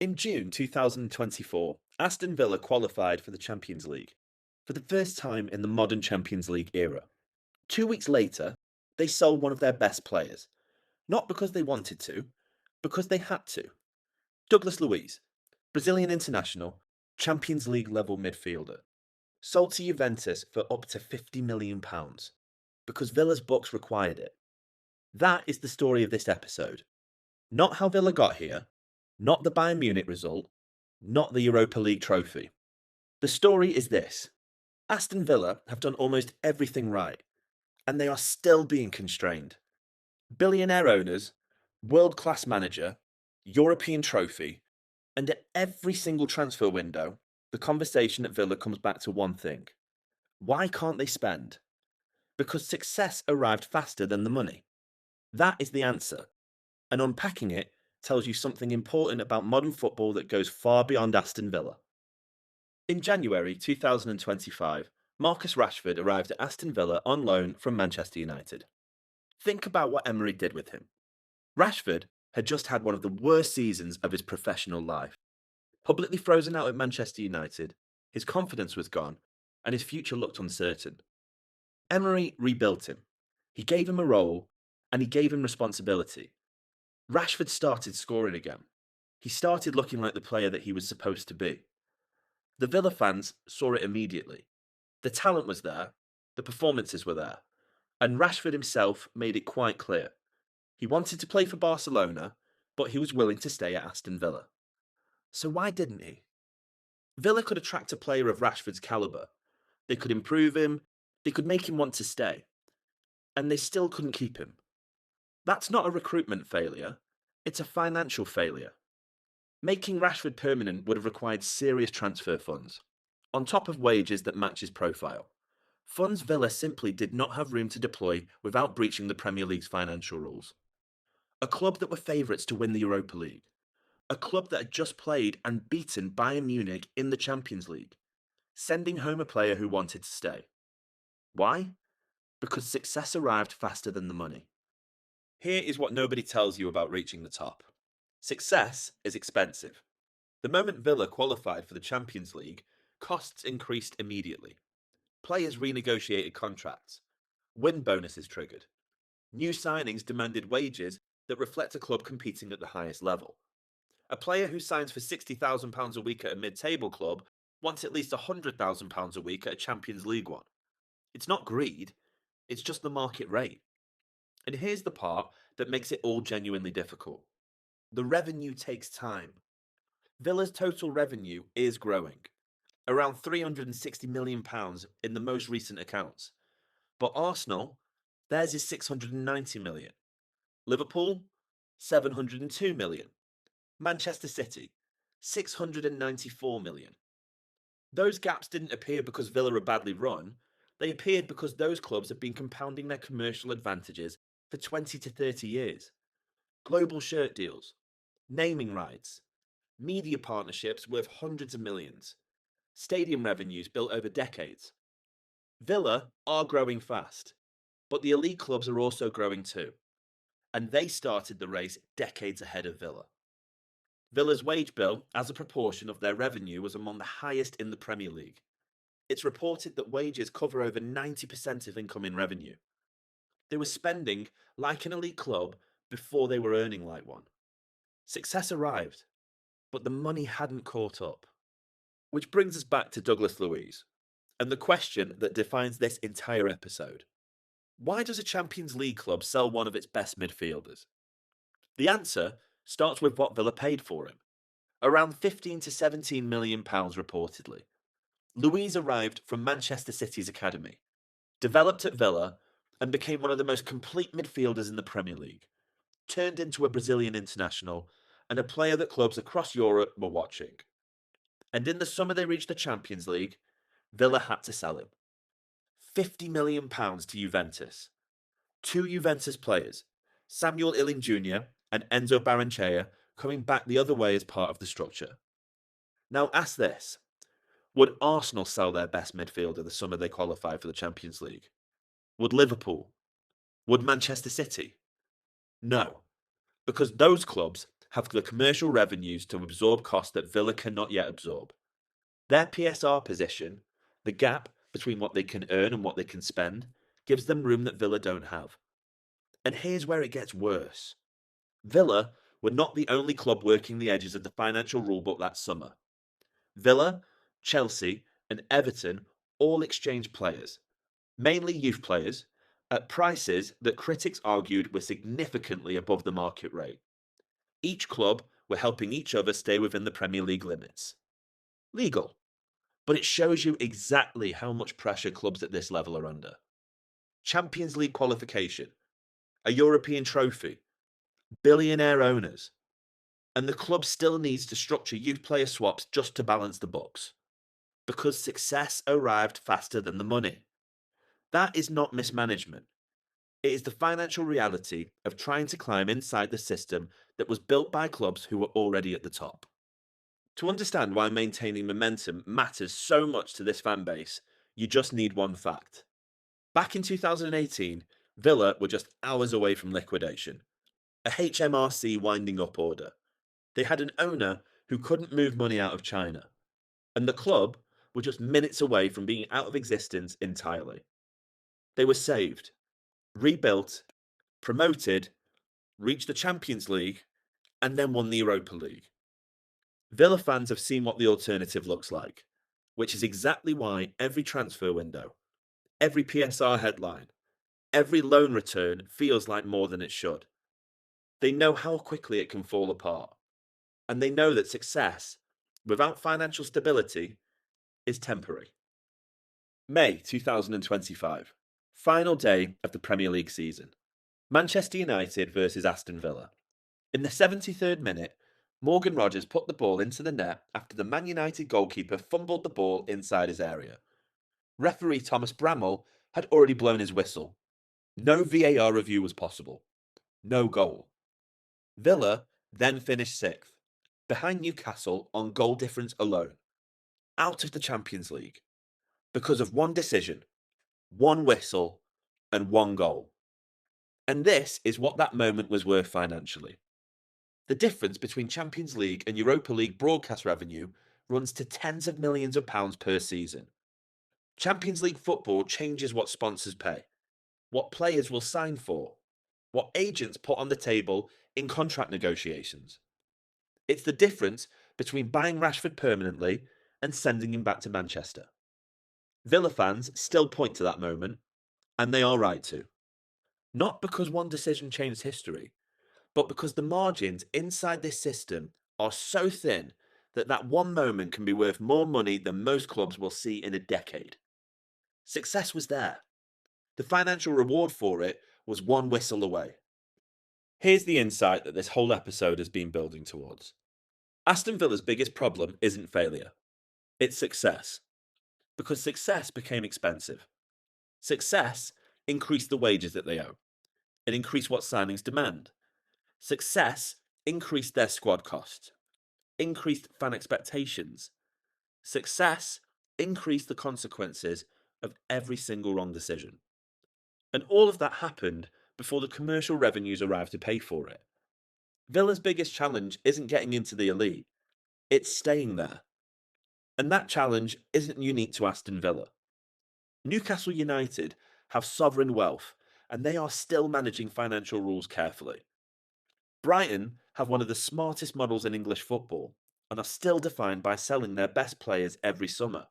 In June 2024, Aston Villa qualified for the Champions League for the first time in the modern Champions League era. 2 weeks later, they sold one of their best players, not because they wanted to, because they had to. Douglas Luiz, Brazilian international, Champions League level midfielder, sold to Juventus for up to £50 million because Villa's books required it. That is the story of this episode. Not how Villa got here, not the Bayern Munich result, not the Europa League trophy. The story is this: Aston Villa have done almost everything right, and they are still being constrained. Billionaire owners, world-class manager, European trophy, and at every single transfer window, the conversation at Villa comes back to one thing. Why can't they spend? Because success arrived faster than the money. That is the answer, and unpacking it tells you something important about modern football that goes far beyond Aston Villa. In January 2025, Marcus Rashford arrived at Aston Villa on loan from Manchester United. Think about what Emery did with him. Rashford had just had one of the worst seasons of his professional life. Publicly frozen out at Manchester United, his confidence was gone, and his future looked uncertain. Emery rebuilt him. He gave him a role, and he gave him responsibility. Rashford started scoring again. He started looking like the player that he was supposed to be. The Villa fans saw it immediately. The talent was there, the performances were there, and Rashford himself made it quite clear. He wanted to play for Barcelona, but he was willing to stay at Aston Villa. So why didn't he? Villa could attract a player of Rashford's calibre. They could improve him, they could make him want to stay, and they still couldn't keep him. That's not a recruitment failure, it's a financial failure. Making Rashford permanent would have required serious transfer funds, on top of wages that match his profile. Funds Villa simply did not have room to deploy without breaching the Premier League's financial rules. A club that were favourites to win the Europa League. A club that had just played and beaten Bayern Munich in the Champions League. Sending home a player who wanted to stay. Why? Because success arrived faster than the money. Here is what nobody tells you about reaching the top. Success is expensive. The moment Villa qualified for the Champions League, costs increased immediately. Players renegotiated contracts. Win bonuses triggered. New signings demanded wages that reflect a club competing at the highest level. A player who signs for £60,000 a week at a mid-table club wants at least £100,000 a week at a Champions League one. It's not greed, it's just the market rate. And here's the part that makes it all genuinely difficult. The revenue takes time. Villa's total revenue is growing, around £360 million in the most recent accounts. But Arsenal, theirs is £690 million. Liverpool, £702 million. Manchester City, £694 million. Those gaps didn't appear because Villa are badly run. They appeared because those clubs have been compounding their commercial advantages for 20 to 30 years. Global shirt deals, naming rights, media partnerships worth hundreds of millions, stadium revenues built over decades. Villa are growing fast, but the elite clubs are also growing too. And they started the race decades ahead of Villa. Villa's wage bill, as a proportion of their revenue, was among the highest in the Premier League. It's reported that wages cover over 90% of incoming revenue. They were spending like an elite club before they were earning like one. Success arrived, but the money hadn't caught up. Which brings us back to Douglas Luiz, and the question that defines this entire episode. Why does a Champions League club sell one of its best midfielders? The answer starts with what Villa paid for him. Around 15 to 17 million pounds reportedly. Luiz arrived from Manchester City's academy, developed at Villa, and became one of the most complete midfielders in the Premier League. Turned into a Brazilian international and a player that clubs across Europe were watching. And in the summer they reached the Champions League, Villa had to sell him. £50 million to Juventus. Two Juventus players, Samuel Illing Jr. and Enzo Barrenechea, coming back the other way as part of the structure. Now ask this. Would Arsenal sell their best midfielder the summer they qualify for the Champions League? Would Liverpool? Would Manchester City? No, because those clubs have the commercial revenues to absorb costs that Villa cannot yet absorb. Their PSR position, the gap between what they can earn and what they can spend, gives them room that Villa don't have. And here's where it gets worse. Villa were not the only club working the edges of the financial rulebook that summer. Villa, Chelsea, and Everton all exchanged players, mainly youth players, at prices that critics argued were significantly above the market rate. Each club were helping each other stay within the Premier League limits. Legal, but it shows you exactly how much pressure clubs at this level are under. Champions League qualification, a European trophy, billionaire owners, and the club still needs to structure youth player swaps just to balance the books. Because success arrived faster than the money. That is not mismanagement. It is the financial reality of trying to climb inside the system that was built by clubs who were already at the top. To understand why maintaining momentum matters so much to this fan base, you just need one fact. Back in 2018, Villa were just hours away from liquidation, a HMRC winding up order. They had an owner who couldn't move money out of China, and the club were just minutes away from being out of existence entirely. They were saved, rebuilt, promoted, reached the Champions League, and then won the Europa League. Villa fans have seen what the alternative looks like, which is exactly why every transfer window, every PSR headline, every loan return feels like more than it should. They know how quickly it can fall apart, and they know that success, without financial stability, is temporary. May 2025, final day of the Premier League season. Manchester United versus Aston Villa. In the 73rd minute, Morgan Rogers put the ball into the net after the Man United goalkeeper fumbled the ball inside his area. Referee Thomas Bramall had already blown his whistle. No VAR review was possible. No goal. Villa then finished sixth, behind Newcastle on goal difference alone, out of the Champions League, because of one decision, one whistle, and one goal. And this is what that moment was worth financially. The difference between Champions League and Europa League broadcast revenue runs to tens of millions of pounds per season. Champions League football changes what sponsors pay, what players will sign for, what agents put on the table in contract negotiations. It's the difference between buying Rashford permanently and sending him back to Manchester. Villa fans still point to that moment, and they are right to. Not because one decision changed history, but because the margins inside this system are so thin that that one moment can be worth more money than most clubs will see in a decade. Success was there. The financial reward for it was one whistle away. Here's the insight that this whole episode has been building towards. Aston Villa's biggest problem isn't failure, it's success. Because success became expensive. Success increased the wages that they owe. It increased what signings demand. Success increased their squad cost, increased fan expectations. Success increased the consequences of every single wrong decision. And all of that happened before the commercial revenues arrived to pay for it. Villa's biggest challenge isn't getting into the elite, it's staying there. And that challenge isn't unique to Aston Villa. Newcastle United have sovereign wealth, and they are still managing financial rules carefully. Brighton have one of the smartest models in English football and are still defined by selling their best players every summer.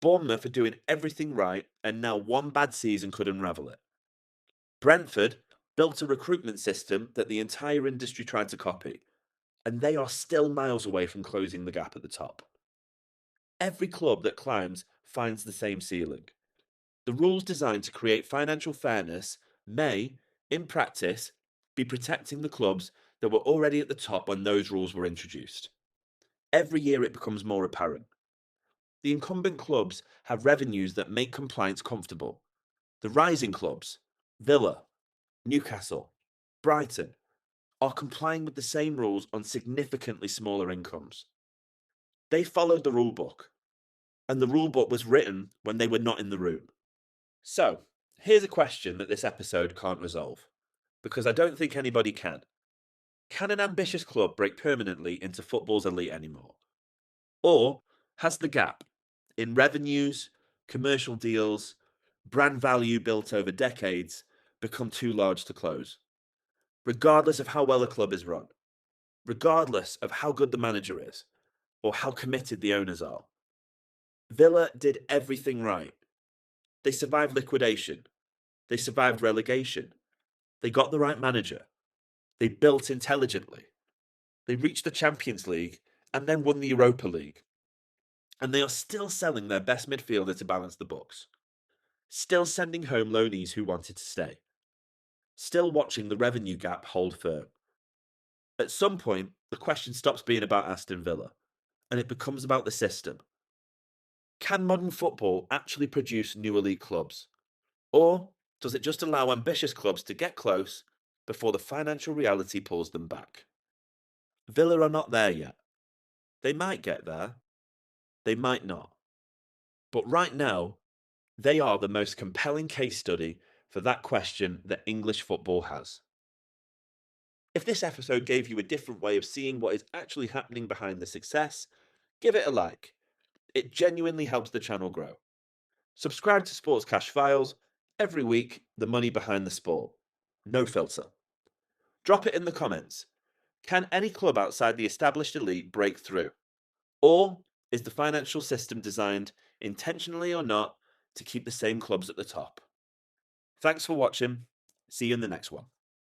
Bournemouth are doing everything right, and now one bad season could unravel it. Brentford built a recruitment system that the entire industry tried to copy, and they are still miles away from closing the gap at the top. Every club that climbs finds the same ceiling. The rules designed to create financial fairness may, in practice, be protecting the clubs that were already at the top when those rules were introduced. Every year it becomes more apparent. The incumbent clubs have revenues that make compliance comfortable. The rising clubs, Villa, Newcastle, Brighton, are complying with the same rules on significantly smaller incomes. They followed the rulebook, and the rulebook was written when they were not in the room. So, here's a question that this episode can't resolve, because I don't think anybody can. Can an ambitious club break permanently into football's elite anymore? Or has the gap in revenues, commercial deals, brand value built over decades become too large to close? Regardless of how well a club is run, regardless of how good the manager is, or how committed the owners are, Villa did everything right. They survived liquidation, they survived relegation, they got the right manager, they built intelligently, they reached the Champions League and then won the Europa League. And they are still selling their best midfielder to balance the books, still sending home loanees who wanted to stay, still watching the revenue gap hold firm. At some point, the question stops being about Aston Villa and it becomes about the system. Can modern football actually produce new elite clubs? Or does it just allow ambitious clubs to get close before the financial reality pulls them back? Villa are not there yet. They might get there, they might not. But right now, they are the most compelling case study for that question that English football has. If this episode gave you a different way of seeing what is actually happening behind the success, give it a like. It genuinely helps the channel grow. Subscribe to Sports Cash Files. Every week, the money behind the sport. No filter. Drop it in the comments. Can any club outside the established elite break through? Or is the financial system designed, intentionally or not, to keep the same clubs at the top? Thanks for watching. See you in the next one.